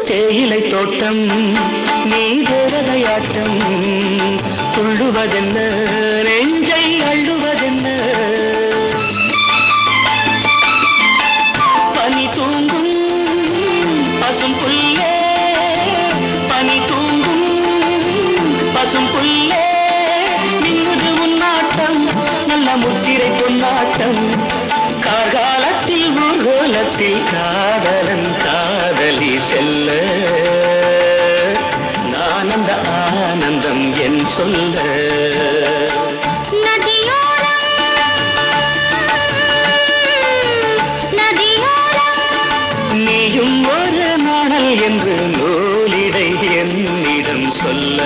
தேயிலை தோட்டம் நீ தேவதையாட்டம் துள்ளுவதென்ன நெஞ்சை அள்ளுவதென்ன பனி தூங்கும் பசும் புல்லே பனி தூங்கும் பசும் புல்லே மின்னுது உன்னாட்டம் நல்ல முத்திரை பொன்னாட்டம் கார்காலத்தில் ஊர்கோலத்தில் காதலன் காதலி செல்ல நான் அந்த ஆனந்தம் என் சொல்ல நீயும் ஒரு நாணல் என்று நூலிடை என்னிடம் சொல்ல